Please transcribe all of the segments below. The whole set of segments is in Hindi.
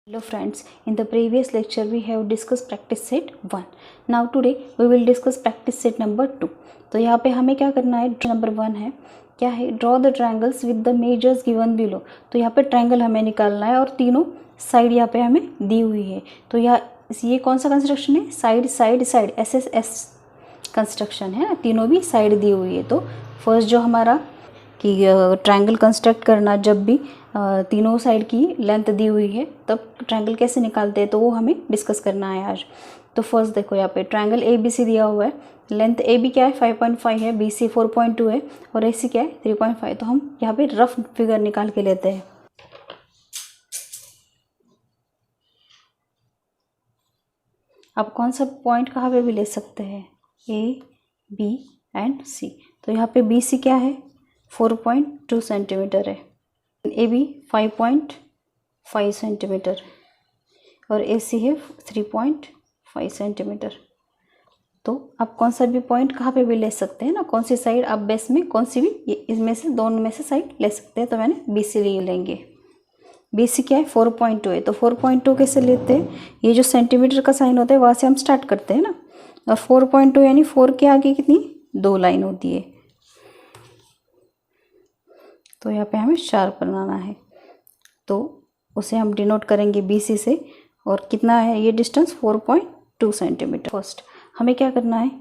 Hello friends, in the previous lecture we have discussed practice set 1. Now today we will discuss practice set number 2. तो यहाँ पे हमें क्या करना है, नंबर 1 है, क्या है, draw the triangles with the measures given below. तो यहाँ पे ट्रायंगल हमें निकालना है और तीनों साइड यहाँ पे हमें दी हुई है. तो ये कौन सा कंस्ट्रक्शन है, side side side SSS construction है ना, तीनों भी साइड दी हुई है. तो फर्स्ट जो हमारा कि ट्रायंगल कंस्ट्रक्ट करना, जब भी तीनों साइड की लेंथ दी हुई है तब ट्रायंगल कैसे निकालते हैं तो वो हमें डिस्कस करना है आज. तो फर्स्ट देखो यहाँ पे ट्रायंगल ABC दिया हुआ है, लेंथ AB क्या है 5.5 है, BC 4.2 है और AC क्या है 3.5. तो हम यहाँ पे रफ फिगर निकाल के लेते हैं. आप कौन सा पॉइंट कहाँ पे भी ले सकते हैं, A, B एंड C. तो यहाँ पे BC क्या है 4.2 सेंटीमीटर है, AB 5.5 सेंटीमीटर और AC है 3.5 सेंटीमीटर. तो आप कौन सा भी पॉइंट कहाँ पे भी ले सकते हैं ना, कौन सी साइड आप बेस में कौन सी भी इसमें से दोनों में से साइड ले सकते हैं. तो मैंने BC ले लेंगे. BC क्या है 4.2 है, तो 4.2 कैसे लेते हैं, ये जो सेंटीमीटर का साइन होता है वहाँ से हम स्टार्ट करते हैं ना. और 4.2 यानी 4 के आगे कितनी 2 लाइन होती है. तो यहाँ पे हमें शार्प बनाना है, तो उसे हम डिनोट करेंगे BC से. और कितना है ये डिस्टेंस 4.2 सेंटीमीटर. फर्स्ट हमें क्या करना है,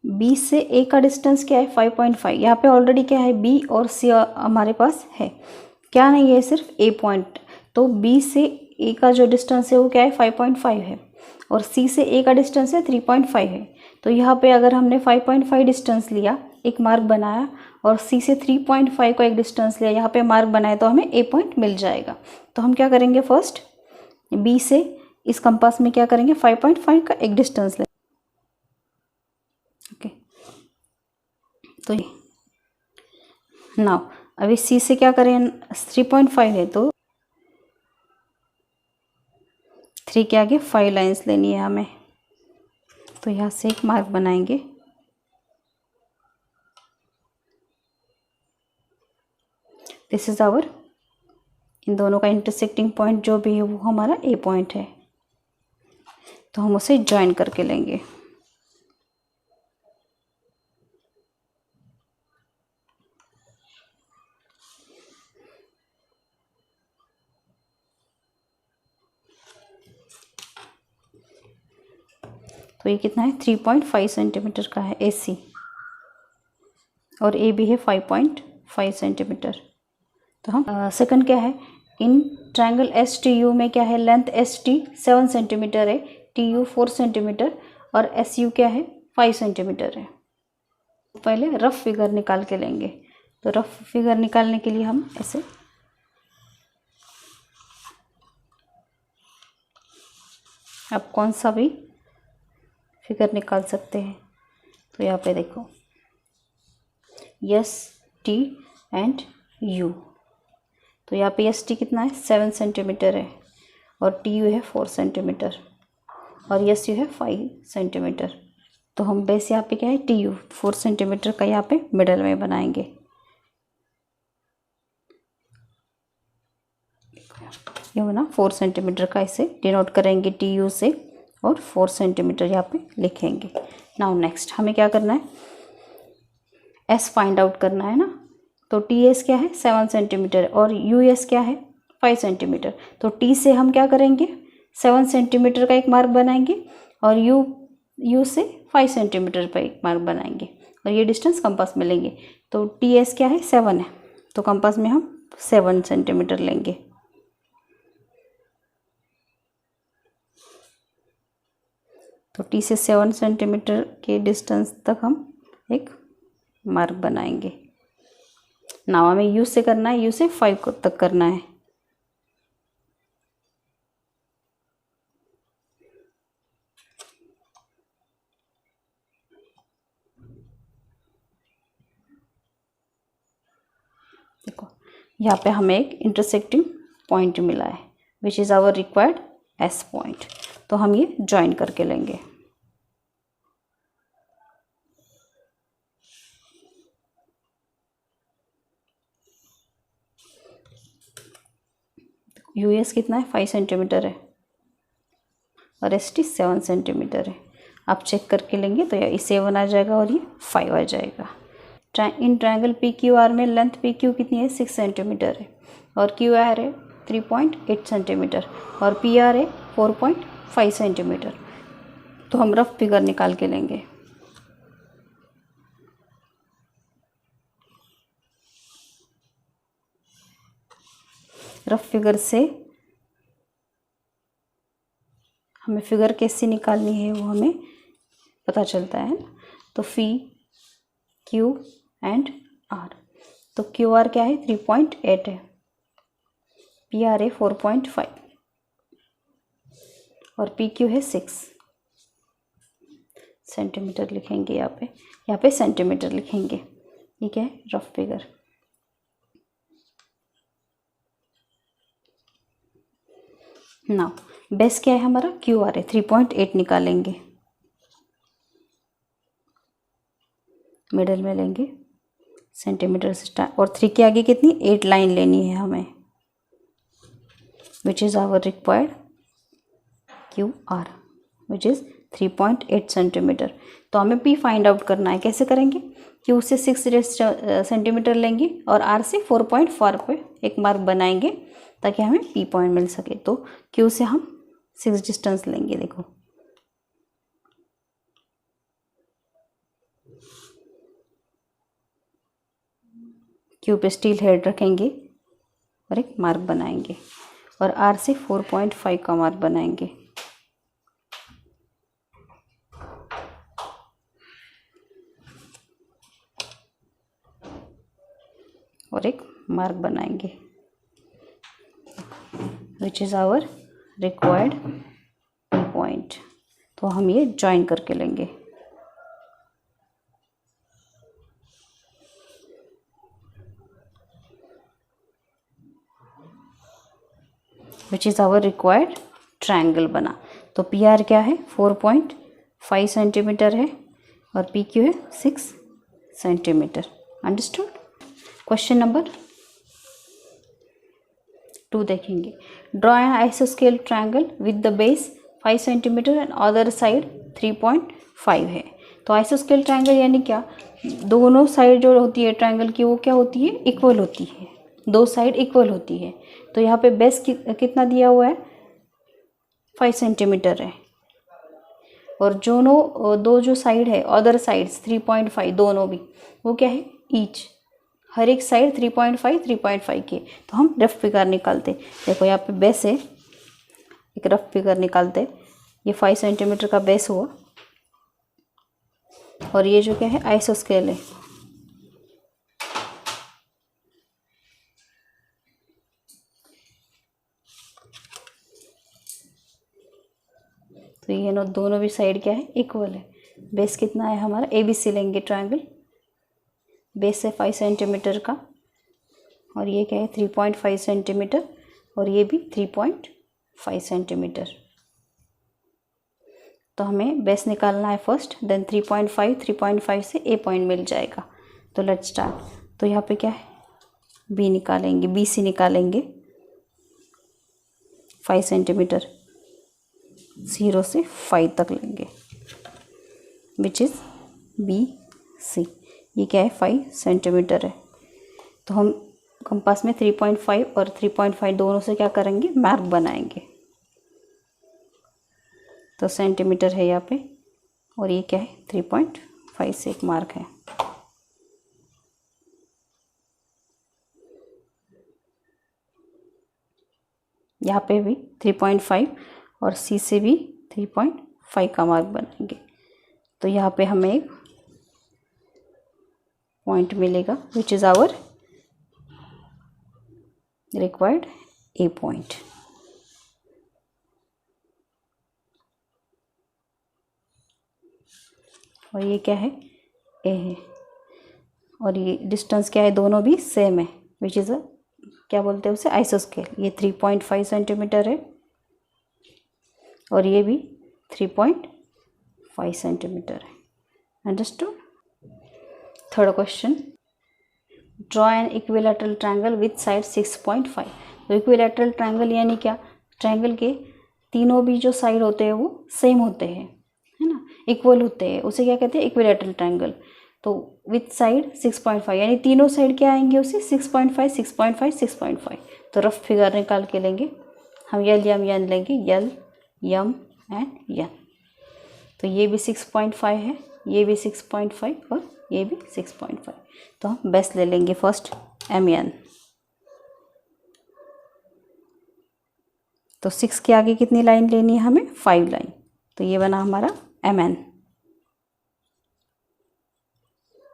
B से A का डिस्टेंस क्या है 5.5. यहाँ पे ऑलरेडी क्या है B और C हमारे पास है, क्या नहीं है सिर्फ A पॉइंट. तो B से A का जो डिस्टेंस है वो क्या है 5.5 है और C से A का डिस्टेंस है 3.5 है. तो यहाँ पे अगर हमने 5.5 डिस्टेंस लिया, एक मार्क बनाया, और C से 3.5 का एक डिस्टेंस लिया, यहाँ पे मार्क बनाए, तो हमें A पॉइंट मिल जाएगा. तो हम क्या करेंगे, फर्स्ट B से इस कंपास में क्या करेंगे 5.5 का एक डिस्टेंस ले. ओके, तो ये नाउ अभी C से क्या करें, 3.5 है तो 3 के आगे 5 लाइन्स लेनी है हमें. तो यहाँ से एक मार्क बनाएंगे. दिस इज आवर, इन दोनों का इंटरसेक्टिंग पॉइंट जो भी है वो हमारा A पॉइंट है. तो हम उसे ज्वाइन करके लेंगे. तो ये कितना है 3.5 सेंटीमीटर का है AC और AB है 5.5 सेंटीमीटर. तो हम सेकंड क्या है, इन ट्रायंगल STU में क्या है, लेंथ ST 7 सेंटीमीटर है, TU 4 सेंटीमीटर और SU क्या है 5 सेंटीमीटर है. पहले रफ फिगर निकाल के लेंगे. तो रफ फिगर निकालने के लिए हम ऐसे आप कौन सा भी फिगर निकाल सकते हैं. तो यहाँ पे देखो ST एंड U. तो यहाँ पे ST कितना है 7 सेंटीमीटर है और TU है 4 सेंटीमीटर और SU है 5 सेंटीमीटर. तो हम बेस यहाँ पे क्या है TU 4 सेंटीमीटर का यहाँ पे मिडल में बनाएंगे. ये बना 4 सेंटीमीटर का, इसे डिनोट करेंगे TU से और 4 सेंटीमीटर यहाँ पे लिखेंगे. नाउ नेक्स्ट हमें क्या करना है, S फाइंड आउट करना है ना. तो TS क्या है 7 सेंटीमीटर और US क्या है 5 सेंटीमीटर. तो T से हम क्या करेंगे 7 सेंटीमीटर का एक मार्क बनाएंगे और U से 5 सेंटीमीटर पर एक मार्क बनाएंगे और ये डिस्टेंस कंपास में लेंगे. तो TS क्या है 7 है, तो कंपास में हम 7 सेंटीमीटर लेंगे. तो T से 7 सेंटीमीटर के डिस्टेंस तक हम एक मार्क बनाएंगे. नाउ हमें U से करना है, U से 5 तक करना है. देखो यहाँ पे हमें एक इंटरसेक्टिंग पॉइंट मिला है which is our required S point. तो हम ये ज्वाइन करके लेंगे. US कितना है 5 सेंटीमीटर है और ST 7 सेंटीमीटर है। आप चेक करके लेंगे तो ये 7 आ जाएगा और ये 5 आ जाएगा। इन ट्रायंगल PQR में लेंथ PQ कितनी है 6 सेंटीमीटर है और QR है 3.8 सेंटीमीटर और PR है 4.5 सेंटीमीटर। तो हम रफ फिगर निकाल के लेंगे। रफ फिगर से हमें फिगर कैसे निकालनी है वो हमें पता चलता है। तो फी Q एंड R, तो QR क्या है 3.8 है, PR है 4.5 और PQ है 6 सेंटीमीटर लिखेंगे। यहाँ पे सेंटीमीटर लिखेंगे। ये क्या है रफ फिगर। नाउ बेस क्या है हमारा QR है 3.8 निकालेंगे, मिडल में लेंगे सेंटीमीटर से स्टार्ट और 3 के आगे कितनी 8 लाइन लेनी है हमें, which is our required QR which is 3.8 centimetre. तो हमें P फाइंड आउट करना है। कैसे करेंगे, Q से 6 सेंटीमीटर लेंगे और R से 4.4 पे एक मार्क बनाएंगे ताकि हमें P पॉइंट मिल सके। तो Q से हम 6 डिस्टेंस लेंगे। देखो Q पे स्टील हेड रखेंगे और एक मार्क बनाएंगे और R से 4.5 का मार्क बनाएंगे और एक मार्क बनाएंगे which is our required P point. तो हम ये ज्वाइन करके लेंगे। Which is our required triangle बना। तो PR क्या है 4.5 सेंटीमीटर है और PQ है 6 सेंटीमीटर। अंडरस्टूड। क्वेश्चन नंबर 2 देखेंगे। ड्रॉ एन आइसोस्केल triangle with the base 5 centimetre and other side 3.5 है। तो आइसोस्केल ट्रायंगल यानी क्या, दोनों साइड जो होती है ट्रायंगल की वो क्या होती है इक्वल होती है, दो साइड इक्वल होती है। तो यहाँ पे बेस कितना दिया हुआ है 5 सेंटीमीटर है और दो जो साइड है अदर साइड्स 3.5 दोनों भी वो क्या है ईच, हर एक साइड 3.5 के। तो हम रफ फिगर निकालते। देखो यहाँ पे बेस है, एक रफ फिगर निकालते। ये 5 सेंटीमीटर का बेस हुआ और ये जो क्या है आइसोस्केल है। तो ये दोनों भी साइड क्या है इक्वल है। बेस कितना है हमारा ABC लेंगे ट्रायंगल, बेस है 5 सेंटीमीटर का और ये क्या है 3.5 सेंटीमीटर और ये भी 3.5 सेंटीमीटर। तो हमें बेस निकालना है फर्स्ट, देन 3.5 से A पॉइंट मिल जाएगा। तो लेट्स स्टार्ट। तो यहाँ पे क्या है B निकालेंगे, BC निकालेंगे 5 सेंटीमीटर, 0 से 5 तक लेंगे विच इज़ BC। ये क्या है 5 सेंटीमीटर है। तो हम कंपास में 3.5 और 3.5 दोनों से क्या करेंगे मार्क बनाएंगे। तो सेंटीमीटर है यहाँ पे और ये क्या है 3.5 से एक मार्क है। यहाँ पे भी 3.5 और C से भी 3.5 का मार्क बनाएंगे। तो यहाँ पे हमें एक पॉइंट मिलेगा which is our required A point. और ये क्या है A है और ये डिस्टेंस क्या है दोनों भी सेम है विच इज़ क्या बोलते हैं उसे आइसोस्केल। ये 3.5 सेंटीमीटर है और ये भी 3.5 सेंटीमीटर है। Understood. Third question, draw an equilateral triangle with side 6.5। तो इक्विलैटरल ट्रायंगल यानी क्या, ट्रायंगल के तीनों भी जो साइड होते हैं वो सेम होते हैं, है ना, इक्वल होते हैं, उसे क्या कहते हैं, इक्विलैटरल ट्रायंगल। तो विथ साइड 6.5 यानी तीनों साइड क्या आएंगे उसे 6.5 6.5 6.5। तो रफ फिगर निकाल के लेंगे हम, यल यम यन लेंगे, यल यम एंड यन। तो ये भी 6.5 है, ये भी 6.5 और ये भी 6.5। तो हम बेस ले लेंगे फर्स्ट एम एन। तो 6 के आगे कितनी लाइन लेनी है हमें, 5 लाइन। तो ये बना हमारा एम एन,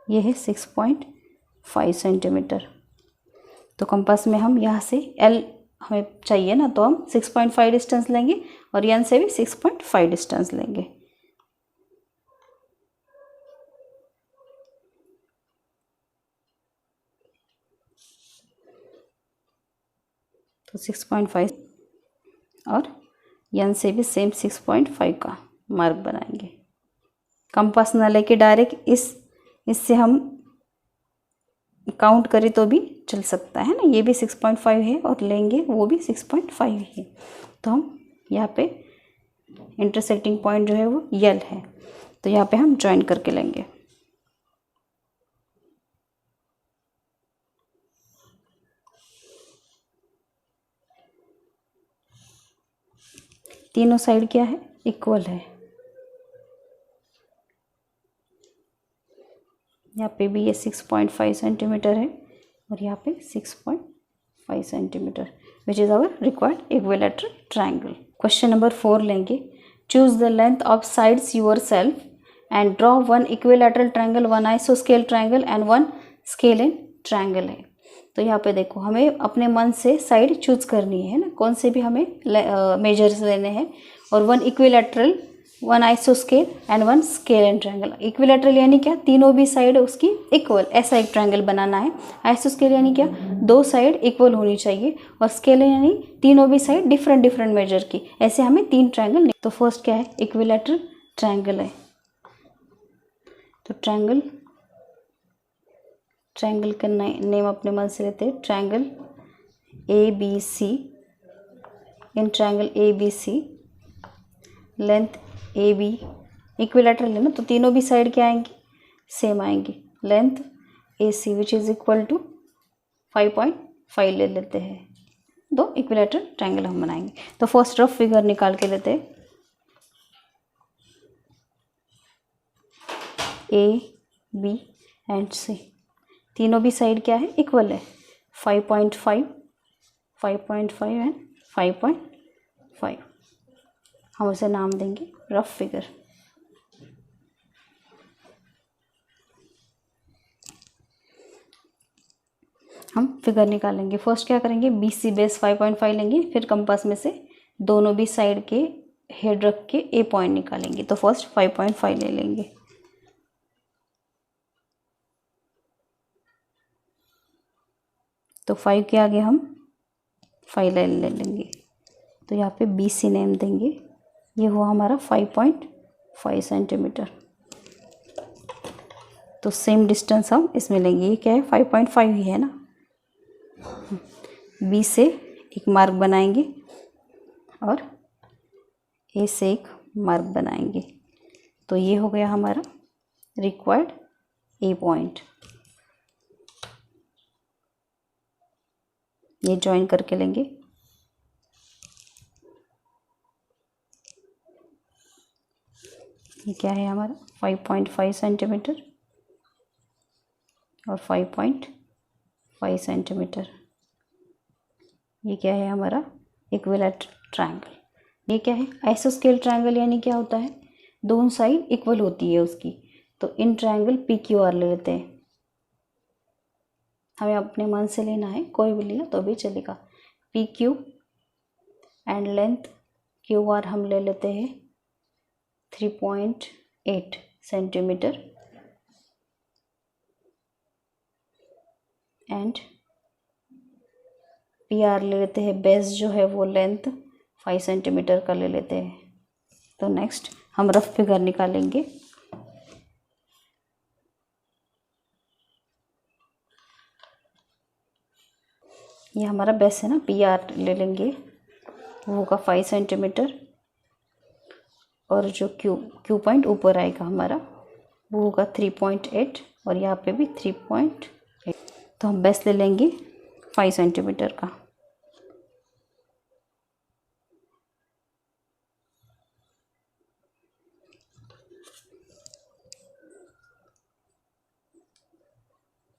ये है 6.5 सेंटीमीटर। तो कंपास में हम यहाँ से एल हमें चाहिए ना, तो हम 6.5 डिस्टेंस लेंगे और एन से भी 6.5 डिस्टेंस लेंगे। तो 6.5 और एन से भी सेम 6.5 का मार्क बनाएंगे। कंपास ना लेके डायरेक्ट इससे हम काउंट करें तो भी चल सकता है ना, ये भी 6.5 है और लेंगे वो भी 6.5 है। तो हम यहाँ पे इंटरसेक्टिंग पॉइंट जो है वो यल है, तो यहाँ पे हम ज्वाइन करके लेंगे। तीनों साइड क्या है, इक्वल है। यहाँ पे भी ये 6.5 सेंटीमीटर है और यहाँ पे 6.5 centimetre, which is our required equilateral triangle. Question number 4 लेंगे। Choose the length of sides yourself and draw one equilateral triangle, one आइसोस्केल triangle and one scalene triangle है। तो यहाँ पे देखो हमें अपने मन से साइड चूज करनी है ना, कौन से भी हमें मेजर्स लेने हैं, और वन इक्विलैटरल, वन आइसोस्केल and one scalene triangle. Equilateral यानी क्या, तीनों भी साइड उसकी इक्वल, ऐसा एक ट्रायंगल बनाना है। आइसोस्केल यानी क्या, दो साइड इक्वल होनी चाहिए, और स्केल यानी तीनों भी साइड डिफरेंट डिफरेंट मेजर की। ऐसे हमें 3 ट्रायंगल। तो फर्स्ट क्या है, इक्विलैटरल ट्रायंगल है। तो ट्रायंगल का नेम अपने मन से लेते हैं, triangle ABC। In triangle ABC length AB equilateral है ना, तो तीनों भी साइड क्या आएंगी, सेम आएंगी। Length AC which is equal to 5.5 ले लेते हैं। दो इक्विलैटरल ट्रायंगल हम बनाएंगे। तो फर्स्ट रफ फिगर निकाल के लेते हैं। A B एंड C, तीनों भी साइड क्या है, इक्वल है। 5.5 एंड 5.5 हम उसे नाम देंगे रफ फिगर। हम फिगर निकालेंगे। फर्स्ट क्या करेंगे, BC बेस 5.5 लेंगे, फिर कंपास में से दोनों भी साइड के हेड रख के A पॉइंट निकालेंगे। तो फर्स्ट 5.5 ले लेंगे। तो 5 के आगे हम 5 ले लेंगे। तो यहाँ पे BC नेम देंगे, ये हुआ हमारा 5.5 सेंटीमीटर। तो सेम डिस्टेंस हम इसमें लेंगे, ये क्या है 5.5 ही है ना। B से एक मार्क बनाएंगे और A से एक मार्क बनाएंगे। तो ये हो गया हमारा रिक्वायर्ड A पॉइंट। ये ज्वाइन करके लेंगे। ये क्या है हमारा 5.5 सेंटीमीटर और 5.5 सेंटीमीटर। ये क्या है हमारा इक्विलैटरल ट्रायंगल। ये क्या है, आइसोस्केल ट्रायंगल यानी क्या होता है, दोनों साइड इक्वल होती है उसकी। तो इन ट्रायंगल PQR ले लेते हैं। हमें अपने मन से लेना है, कोई भी लिया तो भी चलेगा। PQ एंड लेंथ QR हम ले लेते हैं 3.8 सेंटीमीटर एंड PR ले लेते हैं, बेस जो है वो लेंथ 5 सेंटीमीटर का ले लेते हैं। तो नेक्स्ट हम रफ फिगर निकालेंगे। ये हमारा बेस है ना, PR ले लेंगे, वो होगा 5 सेंटीमीटर, और जो क्यू पॉइंट ऊपर आएगा हमारा वो होगा 3.8, और यहाँ पे भी 3.8। तो हम बेस ले लेंगे 5 सेंटीमीटर का।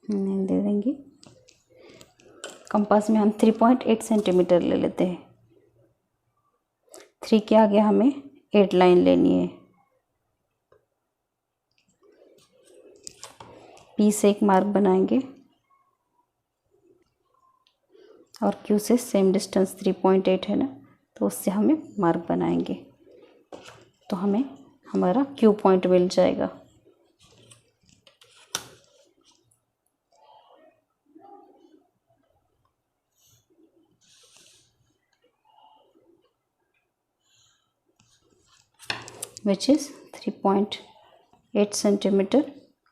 दे देंगे। कंपास में हम 3.8 सेंटीमीटर ले लेते हैं। 3 के आगे हमें 8 लाइन लेनी है। P से एक मार्क बनाएंगे और Q से सेम डिस्टेंस 3.8 है ना, तो उससे हमें मार्क बनाएंगे, तो हमें हमारा Q पॉइंट मिल जाएगा। विच इज़ 3.8 सेंटीमीटर,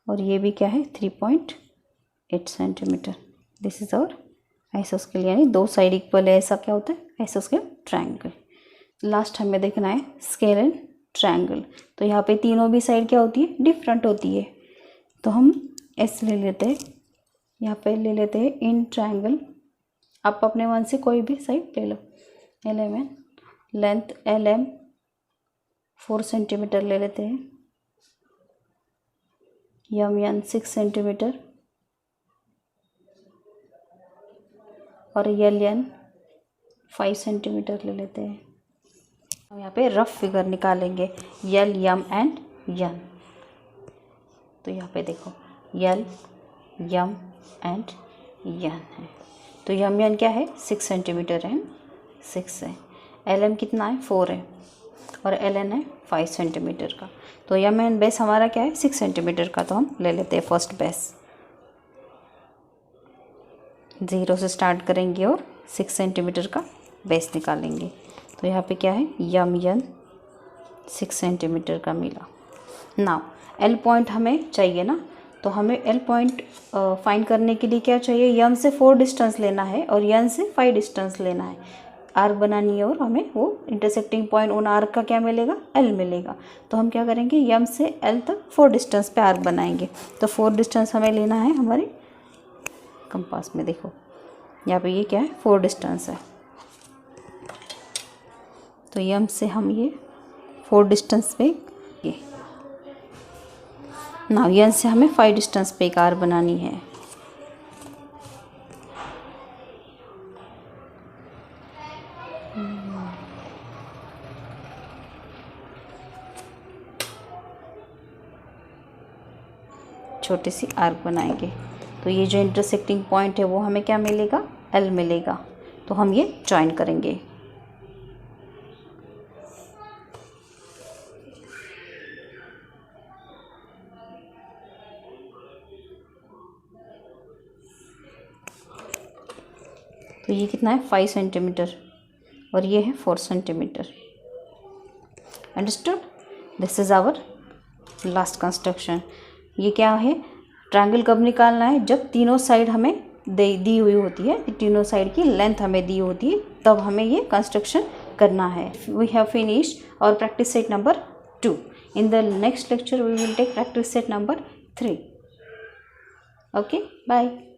और ये भी क्या है 3.8 सेंटीमीटर। दिस इज़ आवर आइसोस्केल, यानी 2 साइड इक्वल है, ऐसा क्या होता है आइसोस्केल ट्रायंगल। लास्ट हमें देखना है स्केल एंड ट्रायंगल। तो यहाँ पे तीनों भी साइड क्या होती है, डिफरेंट होती है। तो हम S ले लेते हैं, यहाँ पे ले लेते हैं इन ट्रायंगल। आप अपने मन से कोई भी साइड ले लो। LMN लेंथ LM 4 सेंटीमीटर ले लेते हैं, MN 6 सेंटीमीटर, और LN 5 सेंटीमीटर ले लेते हैं। हम यहाँ पे रफ फिगर निकालेंगे L, M एंड N। तो यहाँ पे देखो L, M एंड N है। तो M N क्या है 6 सेंटीमीटर है, 6 है। LM कितना है 4 है, और LN है 5 सेंटीमीटर का। तो M N बेस हमारा क्या है 6 सेंटीमीटर का। तो हम ले लेते हैं फर्स्ट बेस, 0 से स्टार्ट करेंगे और 6 सेंटीमीटर का बेस निकालेंगे। तो यहाँ पे क्या है M N 6 सेंटीमीटर का मिला। नाउ L पॉइंट हमें चाहिए ना, तो हमें L पॉइंट फाइंड करने के लिए क्या चाहिए, M से 4 डिस्टेंस लेना है और N से 5 डिस्टेंस लेना है, आर्क बनानी है, और हमें वो इंटरसेक्टिंग पॉइंट उन आर्क का क्या मिलेगा L मिलेगा। तो हम क्या करेंगे M से L तक 4 डिस्टेंस पे आर्क बनाएंगे। तो 4 डिस्टेंस हमें लेना है हमारे कंपास में। देखो यहाँ पे ये क्या है 4 डिस्टेंस है। तो M से हम ये 4 डिस्टेंस पे ये ना, N से हमें 5 डिस्टेंस पे एक आर्क बनानी है। छोटी सी आर्क बनाएंगे। तो ये जो इंटरसेक्टिंग पॉइंट है वो हमें क्या मिलेगा L मिलेगा। तो हम ये जॉइन करेंगे। तो ये कितना है 5 सेंटीमीटर, और ये है 4 centimetre. Understood. This is our last construction. ये क्या है, ट्रायंगल कब निकालना है, जब तीनों साइड हमें दी हुई होती है, तीनों साइड की लेंथ हमें दी होती है, तब हमें ये कंस्ट्रक्शन करना है। वी हैव फिनिश्ड और practice set number 2. In the next lecture we will take practice set number 3. Okay, bye.